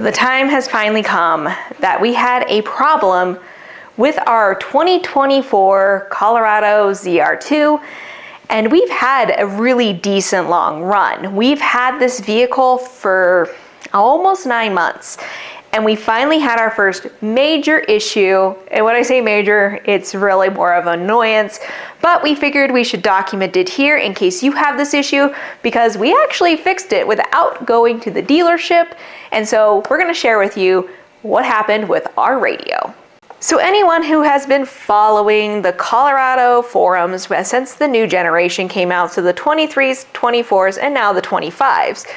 The time has finally come that we had a problem with our 2024 Colorado ZR2, and we've had a really decent long run. We've had this vehicle for almost 9 months, and we finally had our first major issue. And when I say major, it's really more of an annoyance, but we figured we should document it here in case you have this issue, because we actually fixed it without going to the dealership. And so we're gonna share with you what happened with our radio. So anyone who has been following the Colorado forums since the new generation came out, so the 23s, 24s, and now the 25s,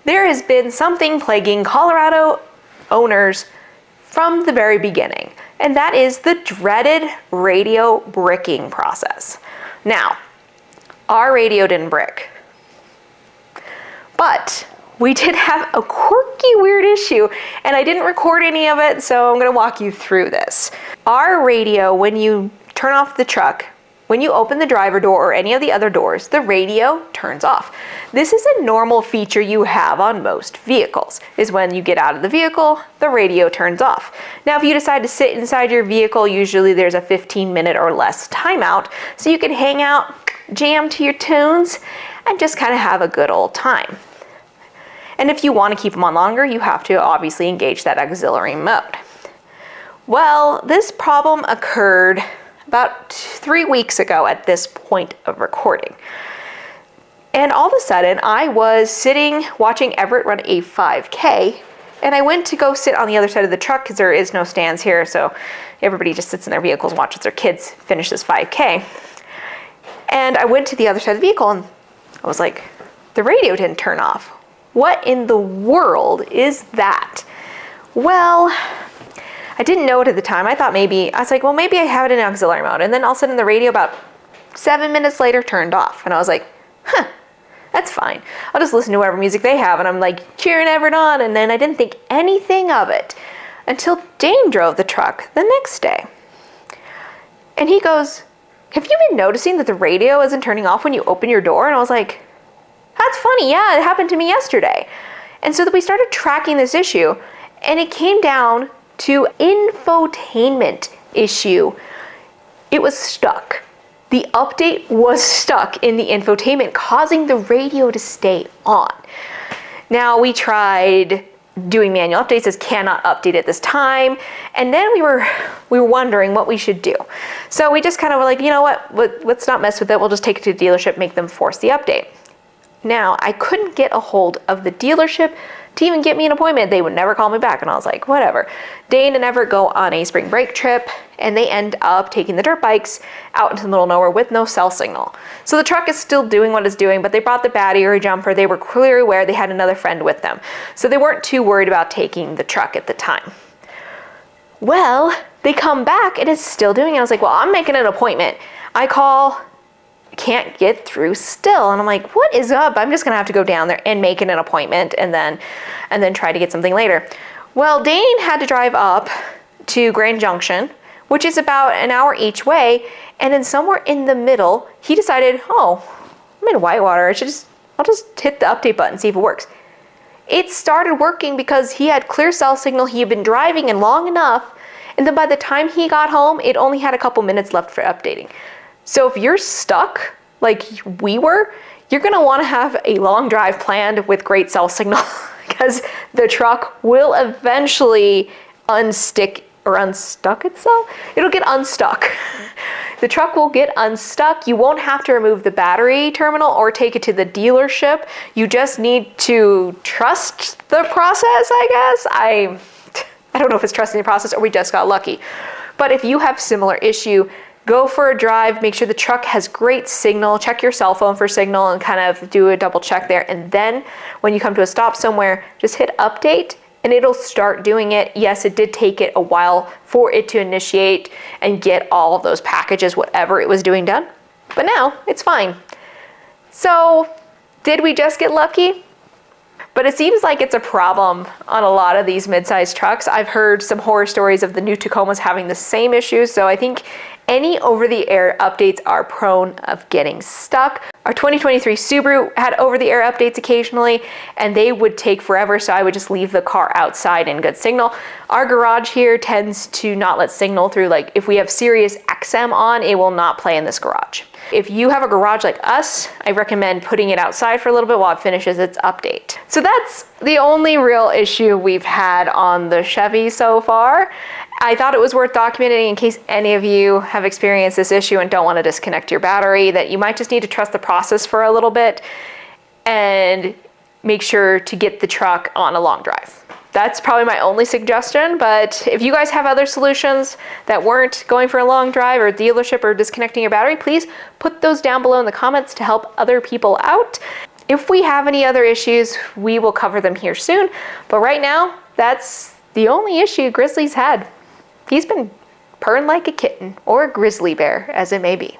there has been something plaguing Colorado owners from the very beginning, and that is the dreaded radio bricking process. Now, our radio didn't brick, but we did have a quirky, weird issue, and I didn't record any of it, so I'm gonna walk you through this. Our radio, when you turn off the truck, when you open the driver door or any of the other doors, the radio turns off. This is a normal feature you have on most vehicles, is when you get out of the vehicle, the radio turns off. Now, if you decide to sit inside your vehicle, usually there's a 15-minute or less timeout, so you can hang out, jam to your tunes, and just kind of have a good old time. And if you want to keep them on longer, you have to obviously engage that auxiliary mode. Well, this problem occurred about 3 weeks ago at this point of recording. And all of a sudden, I was sitting watching Everett run a 5K, and I went to go sit on the other side of the truck because there is no stands here, so everybody just sits in their vehicles and watches their kids finish this 5K. And I went to the other side of the vehicle, and I was like, the radio didn't turn off. What in the world is that? Well, I didn't know it at the time. I was like, well, maybe I have it in auxiliary mode. And then all of a sudden the radio about 7 minutes later turned off. And I was like, huh, that's fine. I'll just listen to whatever music they have. And I'm like cheering Everett on. And then I didn't think anything of it until Dane drove the truck the next day. And he goes, have you been noticing that the radio isn't turning off when you open your door? And I was like, that's funny. Yeah, it happened to me yesterday. And so we started tracking this issue, and it came down to infotainment issue. It was stuck. The update was stuck in the infotainment, causing the radio to stay on. Now, we tried doing manual updates. This cannot update at this time. And then we were wondering what we should do. So we just kind of were like, you know what, let's not mess with it. We'll just take it to the dealership, make them force the update. Now, I couldn't get a hold of the dealership to even get me an appointment. They would never call me back, and I was like, whatever. Dane and Everett go on a spring break trip, and they end up taking the dirt bikes out into the middle of nowhere with no cell signal. So the truck is still doing what it's doing, but they brought the battery jumper. They were clearly aware they had another friend with them. So they weren't too worried about taking the truck at the time. Well, they come back, and it's still doing it. I was like, well, I'm making an appointment. I call, can't get through still, and I'm like, what is up? I'm just gonna have to go down there and make it an appointment and then try to get something later. Well, Dane had to drive up to Grand Junction, which is about an hour each way, and then somewhere in the middle he decided, oh, I'm in Whitewater, I'll just hit the update button, see if it works. It started working because he had clear cell signal. He had been driving in long enough, and then by the time he got home, it only had a couple minutes left for updating. So if you're stuck, like we were, you're gonna wanna have a long drive planned with great cell signal because the truck will eventually unstuck itself. It'll get unstuck. The truck will get unstuck. You won't have to remove the battery terminal or take it to the dealership. You just need to trust the process, I guess. I don't know if it's trusting the process or we just got lucky. But if you have similar issue, go for a drive, make sure the truck has great signal, check your cell phone for signal and kind of do a double check there. And then when you come to a stop somewhere, just hit update and it'll start doing it. Yes, it did take it a while for it to initiate and get all of those packages, whatever it was doing done, but now it's fine. So did we just get lucky? But it seems like it's a problem on a lot of these mid-sized trucks. I've heard some horror stories of the new Tacomas having the same issues, so I think any over-the-air updates are prone of getting stuck. Our 2023 Subaru had over-the-air updates occasionally, and they would take forever, so I would just leave the car outside in good signal. Our garage here tends to not let signal through. Like if we have Sirius XM on, it will not play in this garage. If you have a garage like us, I recommend putting it outside for a little bit while it finishes its update. So that's the only real issue we've had on the Chevy so far. I thought it was worth documenting in case any of you have experienced this issue and don't want to disconnect your battery, that you might just need to trust the process for a little bit and make sure to get the truck on a long drive. That's probably my only suggestion, but if you guys have other solutions that weren't going for a long drive or dealership or disconnecting your battery, please put those down below in the comments to help other people out. If we have any other issues, we will cover them here soon, but right now, that's the only issue Grizzly's had. He's been purring like a kitten, or a grizzly bear, as it may be.